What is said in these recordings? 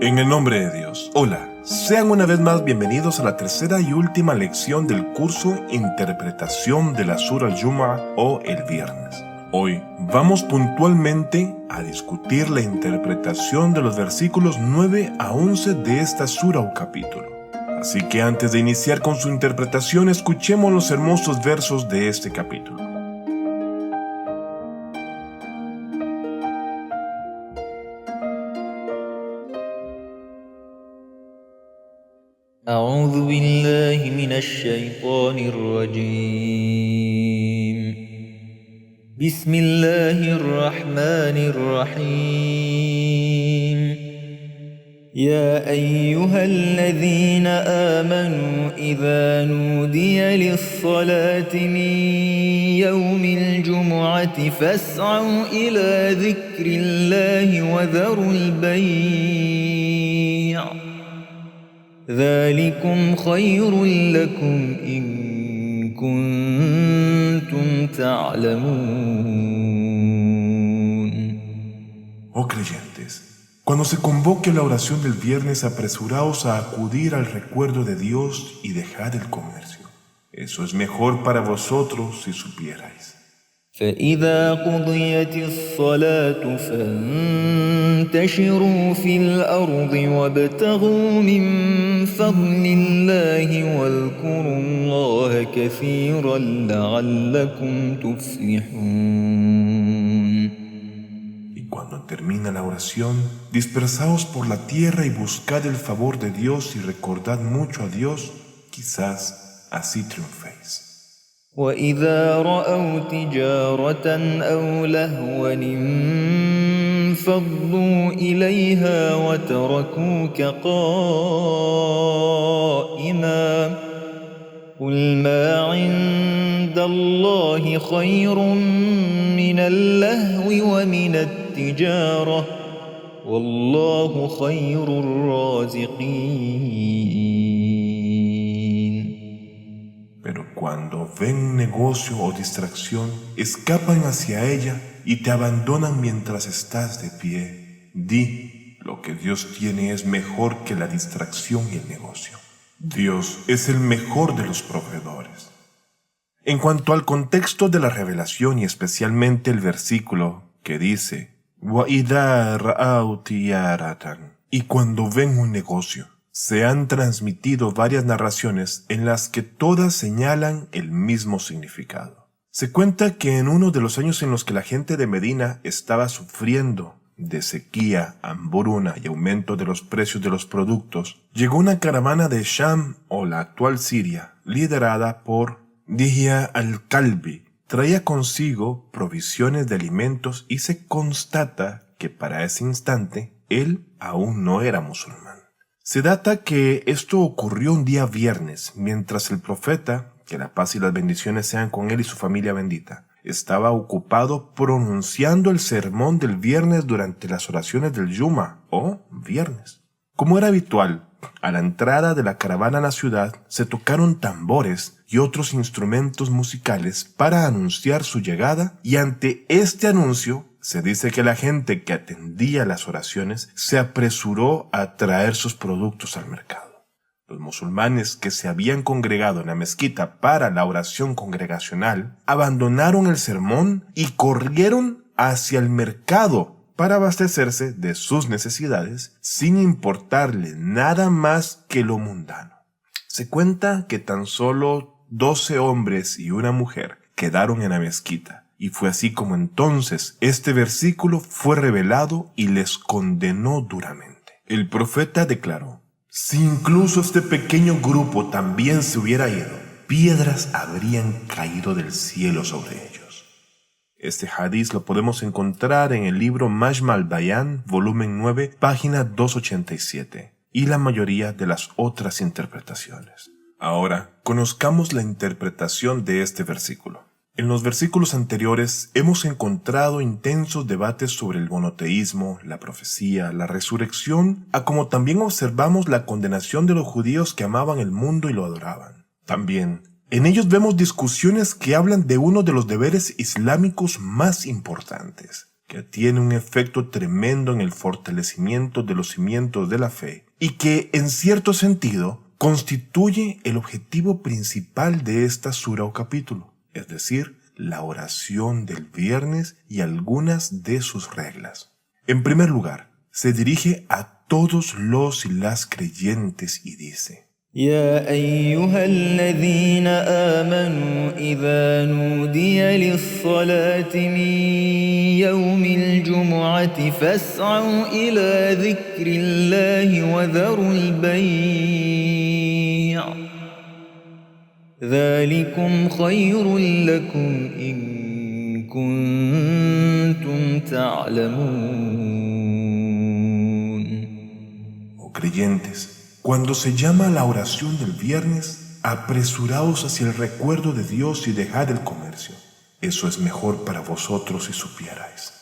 En el nombre de Dios, hola, sean una vez más bienvenidos a la tercera y última lección del curso Interpretación de la Sura al-Jumu'ah o el Viernes. Hoy vamos puntualmente a discutir la interpretación de los versículos 9 a 11 de esta sura o capítulo. Así que antes de iniciar con su interpretación, escuchemos los hermosos versos de este capítulo. أعوذ بالله من الشيطان الرجيم بسم الله الرحمن الرحيم يا أيها الذين آمنوا إذا نودي للصلاة من يوم الجمعة فاسعوا إلى ذكر الله وذروا البيع ذلكم خير لكم إن كنتم تعلمون. Oh creyentes, cuando se convoque la oración del viernes, apresuraos a acudir al recuerdo de Dios y dejad el comercio. Eso es mejor para vosotros si supierais. فإذا قضيت الصلاة فانتشروا في الأرض وابتغوا من فضل الله واذكروا الله كثيرا لعلكم تفلحون. Y cuando termina la oración, dispersaos por la tierra y buscad el favor de Dios y recordad mucho a Dios, quizás así triunféis. وإذا رأوا تجارة أو لهوا انفضوا إليها وتركوك قائما قل ما عند الله خير من اللهو ومن التجارة والله خير الرازقين. Pero cuando ven un negocio o distracción, escapan hacia ella y te abandonan mientras estás de pie. Di, lo que Dios tiene es mejor que la distracción y el negocio. Dios es el mejor de los proveedores. En cuanto al contexto de la revelación y especialmente el versículo que dice وَإِذَا رَأَوْا تِجَارَةً, y cuando ven un negocio, se han transmitido varias narraciones en las que todas señalan el mismo significado. Se cuenta que en uno de los años en los que la gente de Medina estaba sufriendo de sequía, hambruna y aumento de los precios de los productos, llegó una caravana de Sham o la actual Siria, liderada por Dihya al-Kalbi. Traía consigo provisiones de alimentos y se constata que para ese instante él aún no era musulmán. Se data que esto ocurrió un día viernes, mientras el profeta, que la paz y las bendiciones sean con él y su familia bendita, estaba ocupado pronunciando el sermón del viernes durante las oraciones del Jumu'ah o viernes. Como era habitual, a la entrada de la caravana a la ciudad se tocaron tambores y otros instrumentos musicales para anunciar su llegada, y ante este anuncio se dice que la gente que atendía las oraciones se apresuró a traer sus productos al mercado. Los musulmanes que se habían congregado en la mezquita para la oración congregacional abandonaron el sermón y corrieron hacia el mercado para abastecerse de sus necesidades sin importarle nada más que lo mundano. Se cuenta que tan solo 12 hombres y una mujer quedaron en la mezquita. Y fue así como entonces este versículo fue revelado y les condenó duramente. El profeta declaró: si incluso este pequeño grupo también se hubiera ido, piedras habrían caído del cielo sobre ellos. Este hadiz lo podemos encontrar en el libro Majma al-Bayan, volumen 9, página 287, y la mayoría de las otras interpretaciones. Ahora, conozcamos la interpretación de este versículo. En los versículos anteriores hemos encontrado intensos debates sobre el monoteísmo, la profecía, la resurrección, como también observamos la condenación de los judíos que amaban el mundo y lo adoraban. También, en ellos vemos discusiones que hablan de uno de los deberes islámicos más importantes, que tiene un efecto tremendo en el fortalecimiento de los cimientos de la fe y que, en cierto sentido, constituye el objetivo principal de esta sura o capítulo, es decir, la oración del viernes y algunas de sus reglas. En primer lugar, se dirige a todos los y las creyentes y dice: يا أيها الذين آمنوا إذا نودي للصلاة من يوم الجمعة فاسعوا إلى ذكر الله وذروا البيع ذلكم خير لكم إن كنتم تعلمون. Oh creyentes, cuando se llama a la oración del viernes, apresuraos hacia el recuerdo de Dios y dejad el comercio. Eso es mejor para vosotros si supierais.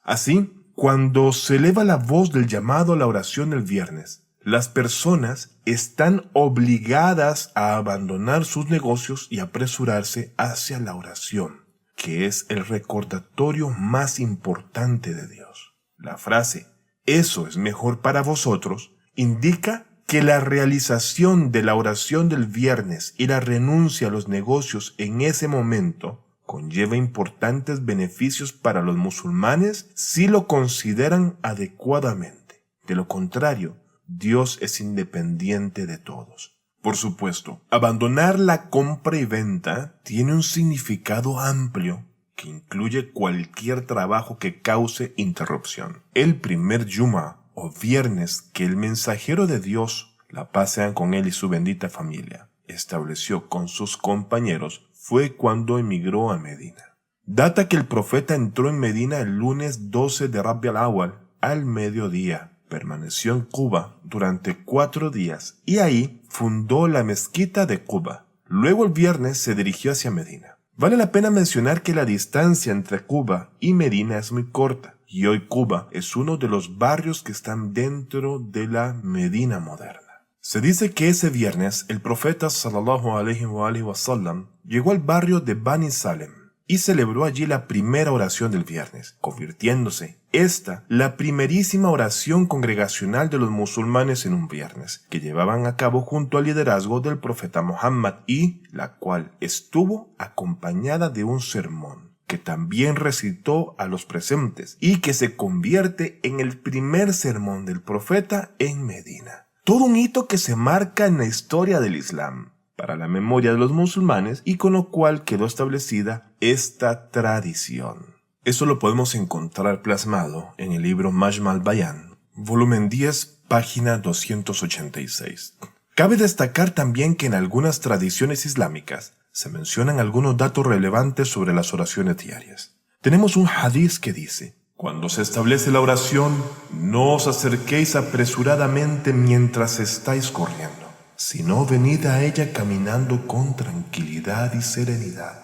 Así, cuando se eleva la voz del llamado a la oración del viernes, las personas están obligadas a abandonar sus negocios y apresurarse hacia la oración, que es el recordatorio más importante de Dios. La frase, eso es mejor para vosotros, indica que la realización de la oración del viernes y la renuncia a los negocios en ese momento conlleva importantes beneficios para los musulmanes si lo consideran adecuadamente. De lo contrario, Dios es independiente de todos. Por supuesto, abandonar la compra y venta tiene un significado amplio que incluye cualquier trabajo que cause interrupción. El primer Yuma o viernes que el mensajero de Dios, la paz sea con él y su bendita familia, estableció con sus compañeros fue cuando emigró a Medina. Data que el profeta entró en Medina el lunes 12 de Rabi al-Awwal al mediodía. Permaneció en Quba durante 4 días y ahí fundó la mezquita de Quba. Luego el viernes se dirigió hacia Medina. Vale la pena mencionar que la distancia entre Quba y Medina es muy corta y hoy Quba es uno de los barrios que están dentro de la Medina moderna. Se dice que ese viernes el profeta sallallahu alaihi wa sallam llegó al barrio de Bani Salem y celebró allí la primera oración del viernes, convirtiéndose esta la primerísima oración congregacional de los musulmanes en un viernes, que llevaban a cabo junto al liderazgo del profeta Muhammad y la cual estuvo acompañada de un sermón que también recitó a los presentes y que se convierte en el primer sermón del profeta en Medina. Todo un hito que se marca en la historia del Islam para la memoria de los musulmanes y con lo cual quedó establecida esta tradición. Eso lo podemos encontrar plasmado en el libro Majma al-Bayan, volumen 10, página 286. Cabe destacar también que en algunas tradiciones islámicas se mencionan algunos datos relevantes sobre las oraciones diarias. Tenemos un hadiz que dice: cuando se establece la oración, no os acerquéis apresuradamente mientras estáis corriendo, sino venid a ella caminando con tranquilidad y serenidad.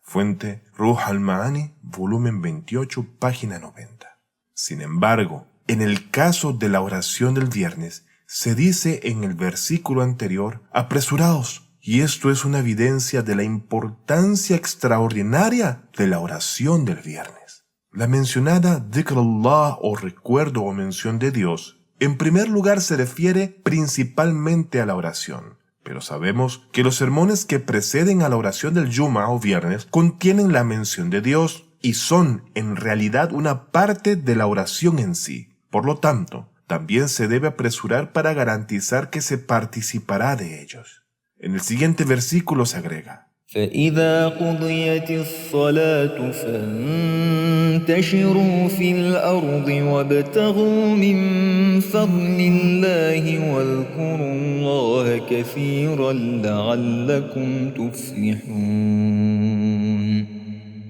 Fuente Ruh al-Ma'ani, volumen 28, página 90. Sin embargo, en el caso de la oración del viernes, se dice en el versículo anterior: apresuraos, y esto es una evidencia de la importancia extraordinaria de la oración del viernes. La mencionada dhikrullah o recuerdo o mención de Dios, en primer lugar se refiere principalmente a la oración, pero sabemos que los sermones que preceden a la oración del Yuma o viernes contienen la mención de Dios y son en realidad una parte de la oración en sí. Por lo tanto, también se debe apresurar para garantizar que se participará de ellos. En el siguiente versículo se agrega: فإذا قضيت الصلاة فانتشروا في الأرض وابتغوا من فضل الله واذكروا الله كثيرا لعلكم تفلحون.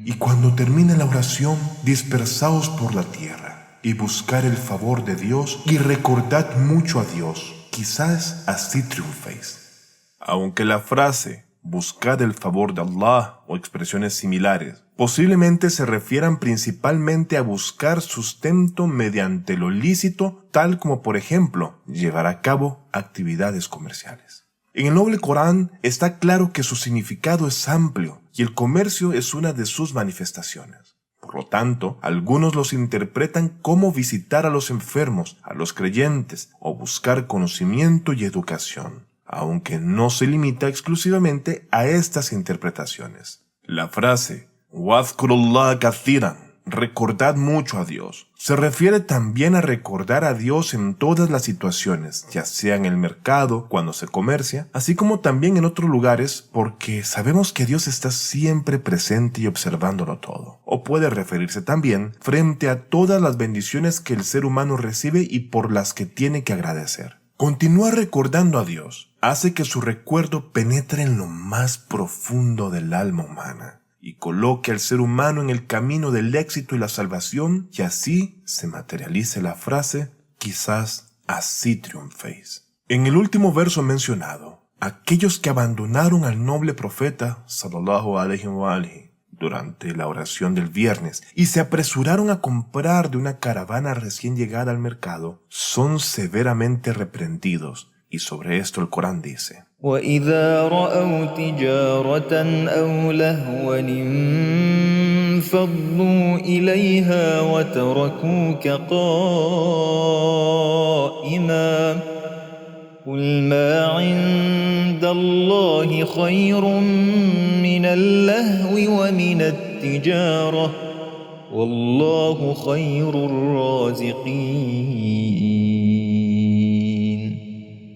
Y cuando termine la oración, dispersaos por la tierra y buscar el favor de Dios y recordad mucho a Dios, quizás así triunféis. Aunque la frase buscad el favor de Allah o expresiones similares posiblemente se refieran principalmente a buscar sustento mediante lo lícito, tal como por ejemplo llevar a cabo actividades comerciales. En el noble Corán está claro que su significado es amplio y el comercio es una de sus manifestaciones. Por lo tanto, algunos los interpretan como visitar a los enfermos, a los creyentes, o buscar conocimiento y educación, aunque no se limita exclusivamente a estas interpretaciones. La frase "Wadhkurullah kathiran", recordad mucho a Dios, se refiere también a recordar a Dios en todas las situaciones, ya sea en el mercado, cuando se comercia, así como también en otros lugares, porque sabemos que Dios está siempre presente y observándolo todo. O puede referirse también frente a todas las bendiciones que el ser humano recibe y por las que tiene que agradecer. Continuar recordando a Dios hace que su recuerdo penetre en lo más profundo del alma humana y coloque al ser humano en el camino del éxito y la salvación, y así se materialice la frase "quizás así triunféis". En el último verso mencionado, aquellos que abandonaron al noble profeta sallallahu alaihi wa alihi durante la oración del viernes y se apresuraron a comprar de una caravana recién llegada al mercado son severamente reprendidos, y sobre esto el Corán dice: وَإِذَا رَأَوْا تِجَارَةً أَوْ لَهْوًا انفَضُّوا إِلَيْهَا وَتَرَكُوكَ قَائِمًا قُلْ مَا عِندَ اللَّهِ خَيْرٌ مِّنَ اللَّهْوِ وَمِنَ التِّجَارَةِ وَاللَّهُ خَيْرُ الرَّازِقِينَ.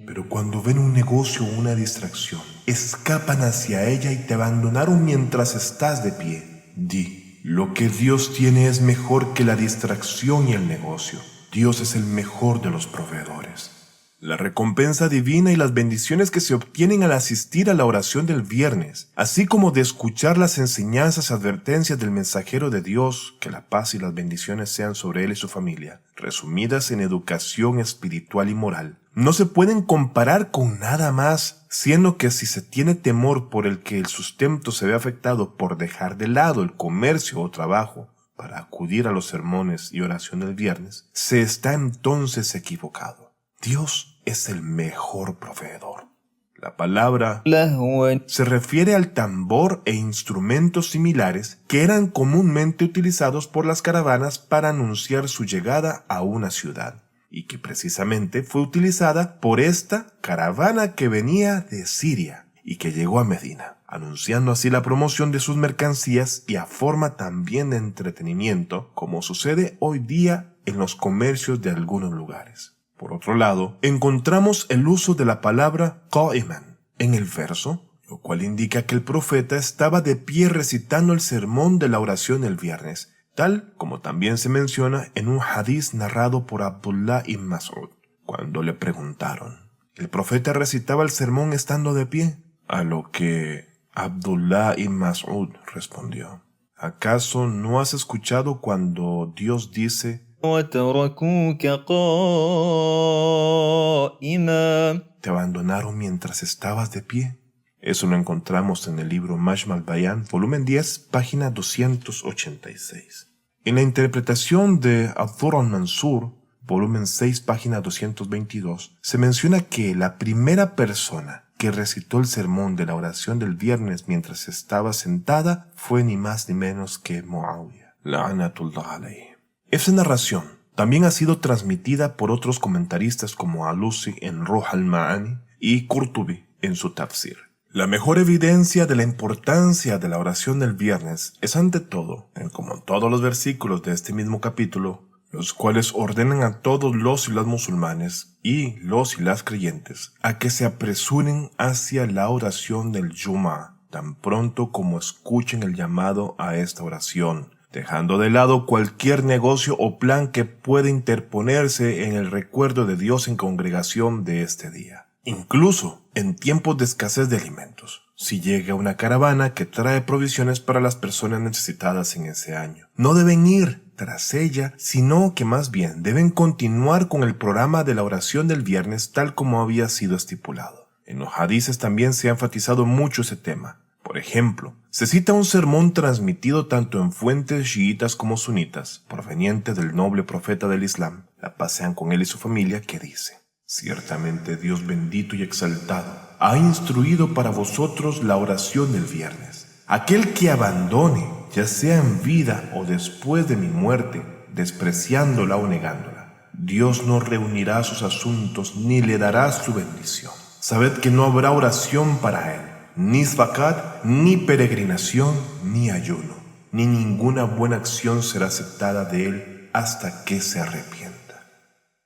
Pero cuando ven un negocio o una distracción, escapan hacia ella y te abandonaron mientras estás de pie. Di: lo que Dios tiene es mejor que la distracción y el negocio. Dios es el mejor de los proveedores. La recompensa divina y las bendiciones que se obtienen al asistir a la oración del viernes, así como de escuchar las enseñanzas y advertencias del mensajero de Dios, que la paz y las bendiciones sean sobre él y su familia, resumidas en educación espiritual y moral, no se pueden comparar con nada más, siendo que si se tiene temor por el que el sustento se ve afectado por dejar de lado el comercio o trabajo para acudir a los sermones y oración del viernes, se está entonces equivocado. Dios es el mejor proveedor. La palabra لَهْوًا se refiere al tambor e instrumentos similares que eran comúnmente utilizados por las caravanas para anunciar su llegada a una ciudad, y que precisamente fue utilizada por esta caravana que venía de Siria y que llegó a Medina, anunciando así la promoción de sus mercancías y a forma también de entretenimiento, como sucede hoy día en los comercios de algunos lugares. Por otro lado, encontramos el uso de la palabra qa'iman en el verso, lo cual indica que el profeta estaba de pie recitando el sermón de la oración del viernes, tal como también se menciona en un hadiz narrado por Abdullah ibn Mas'ud. Cuando le preguntaron, ¿el profeta recitaba el sermón estando de pie? A lo que Abdullah ibn Mas'ud respondió: ¿acaso no has escuchado cuando Dios dice: وَتَرَكُوكَ قَائِمًا? te abandonaron mientras estabas de pie? Eso lo encontramos en el libro Majma al-Bayan, volumen 10, página 286. En la interpretación de Abdur al-Mansur, volumen 6, página 222, se menciona que la primera persona que recitó el sermón de la oración del viernes mientras estaba sentada fue ni más ni menos que Muawiyah, la'anatullah alayhi. Esa narración también ha sido transmitida por otros comentaristas como Alusi en Ruh al-Ma'ani y Qurtubi en su tafsir. La mejor evidencia de la importancia de la oración del viernes es ante todo, como en todos los versículos de este mismo capítulo, los cuales ordenan a todos los y las musulmanes y los y las creyentes a que se apresuren hacia la oración del Jumu'ah tan pronto como escuchen el llamado a esta oración, dejando de lado cualquier negocio o plan que pueda interponerse en el recuerdo de Dios en congregación de este día. Incluso en tiempos de escasez de alimentos, si llega una caravana que trae provisiones para las personas necesitadas en ese año, no deben ir tras ella, sino que más bien deben continuar con el programa de la oración del viernes tal como había sido estipulado. En los hadices también se ha enfatizado mucho ese tema. Por ejemplo, se cita un sermón transmitido tanto en fuentes chiitas como sunitas, proveniente del noble profeta del Islam, la paz sean con él y su familia, que dice: ciertamente Dios bendito y exaltado ha instruido para vosotros la oración del viernes. Aquel que abandone ya sea en vida o después de mi muerte, despreciándola o negándola. Dios no reunirá sus asuntos ni le dará su bendición. Sabed que no habrá oración para él, ni zakat, ni peregrinación, ni ayuno, ni ninguna buena acción será aceptada de él hasta que se arrepienta.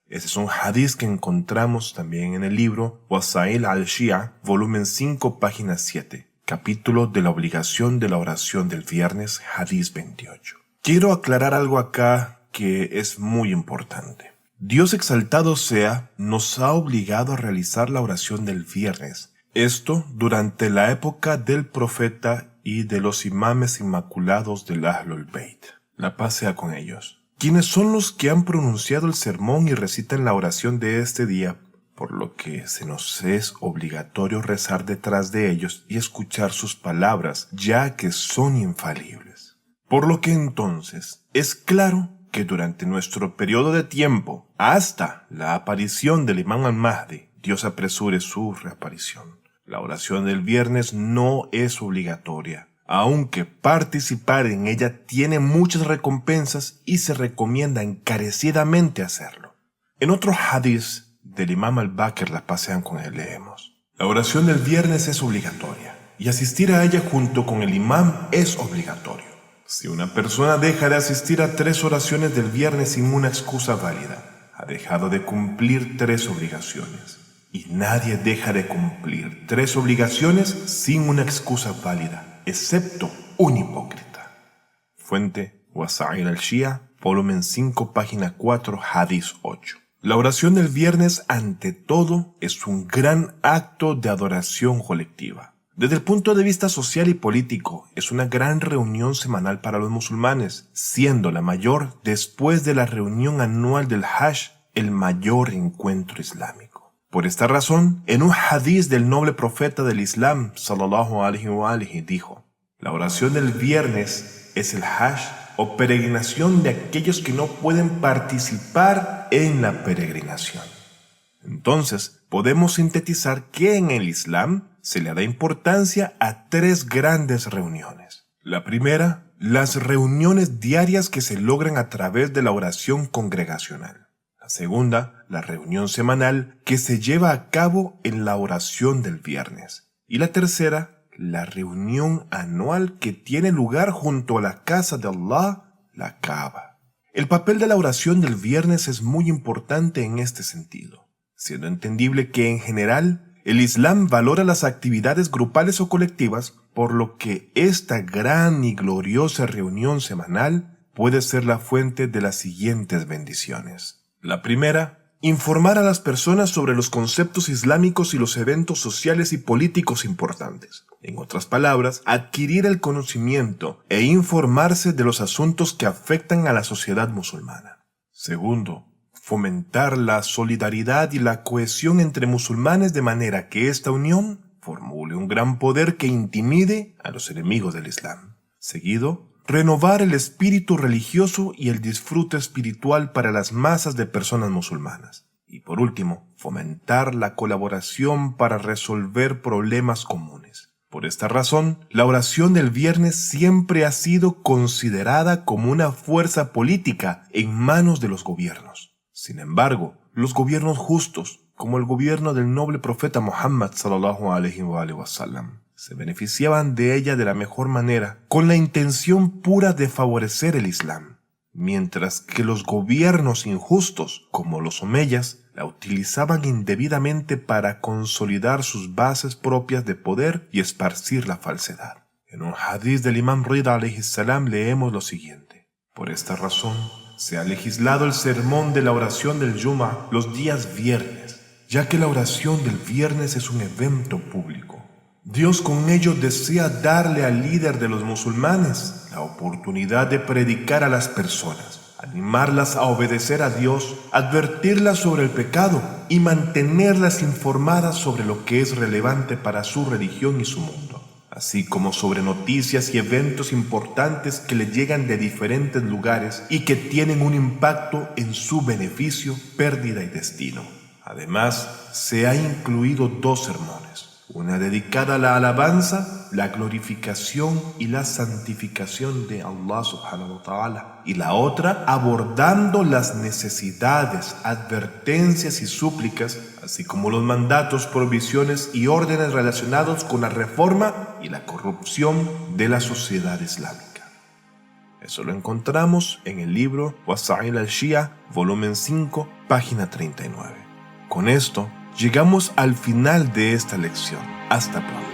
Ese es un hadith que encontramos también en el libro Wasail al-Shia, volumen 5, página 7, capítulo de la obligación de la oración del viernes, hadith 28. Quiero aclarar algo acá que es muy importante. Dios exaltado sea, nos ha obligado a realizar la oración del viernes. Esto durante la época del profeta y de los imames inmaculados del Ahlul Bayt. La paz sea con ellos. Quienes son los que han pronunciado el sermón y recitan la oración de este día, por lo que se nos es obligatorio rezar detrás de ellos y escuchar sus palabras, ya que son infalibles. Por lo que entonces es claro que durante nuestro periodo de tiempo, hasta la aparición del Imam al-Mahdi, Dios apresure su reaparición. La oración del viernes no es obligatoria, aunque participar en ella tiene muchas recompensas y se recomienda encarecidamente hacerlo. En otro hadith del Imam al-Bakr, la paz sea con él, leemos: la oración del viernes es obligatoria y asistir a ella junto con el imam es obligatorio. Si una persona deja de asistir a 3 oraciones del viernes sin una excusa válida, ha dejado de cumplir 3 obligaciones. Y nadie deja de cumplir 3 obligaciones sin una excusa válida, excepto un hipócrita. Fuente Wasail al-Shia, volumen 5, página 4, hadith 8. La oración del viernes, ante todo, es un gran acto de adoración colectiva. Desde el punto de vista social y político, es una gran reunión semanal para los musulmanes, siendo la mayor después de la reunión anual del Hajj, el mayor encuentro islámico. Por esta razón, en un hadith del noble profeta del Islam, sallallahu alaihi wa alihi, dijo: la oración del viernes es el Hajj o peregrinación de aquellos que no pueden participar en la peregrinación. Entonces, podemos sintetizar que en el Islam se le da importancia a 3 grandes reuniones. La primera, las reuniones diarias que se logran a través de la oración congregacional. La segunda, la reunión semanal que se lleva a cabo en la oración del viernes. Y la tercera, la reunión anual que tiene lugar junto a la casa de Allah, la Kaaba. El papel de la oración del viernes es muy importante en este sentido, siendo entendible que en general el Islam valora las actividades grupales o colectivas, por lo que esta gran y gloriosa reunión semanal puede ser la fuente de las siguientes bendiciones. La primera, informar a las personas sobre los conceptos islámicos y los eventos sociales y políticos importantes. En otras palabras, adquirir el conocimiento e informarse de los asuntos que afectan a la sociedad musulmana. Segundo, fomentar la solidaridad y la cohesión entre musulmanes de manera que esta unión formule un gran poder que intimide a los enemigos del Islam. Seguido, renovar el espíritu religioso y el disfrute espiritual para las masas de personas musulmanas. Y por último, fomentar la colaboración para resolver problemas comunes. Por esta razón, la oración del viernes siempre ha sido considerada como una fuerza política en manos de los gobiernos. Sin embargo, los gobiernos justos, como el gobierno del noble profeta Muhammad sallallahu alaihi wa sallam, se beneficiaban de ella de la mejor manera, con la intención pura de favorecer el Islam, mientras que los gobiernos injustos, como los omeyas, la utilizaban indebidamente para consolidar sus bases propias de poder y esparcir la falsedad. En un hadith del Imam Rida alayhi salam leemos lo siguiente: por esta razón, se ha legislado el sermón de la oración del Jumu'ah los días viernes, ya que la oración del viernes es un evento público. Dios con ello desea darle al líder de los musulmanes la oportunidad de predicar a las personas, animarlas a obedecer a Dios, advertirlas sobre el pecado y mantenerlas informadas sobre lo que es relevante para su religión y su mundo, así como sobre noticias y eventos importantes que le llegan de diferentes lugares y que tienen un impacto en su beneficio, pérdida y destino. Además, se ha incluido 2 sermones, una dedicada a la alabanza la glorificación y la santificación de Allah subhanahu wa ta'ala, y la otra abordando las necesidades, advertencias y súplicas, así como los mandatos, prohibiciones y órdenes relacionados con la reforma y la corrupción de la sociedad islámica. Eso lo encontramos en el libro Wasail al-Shia, volumen 5, página 39. Con esto, llegamos al final de esta lección. Hasta pronto.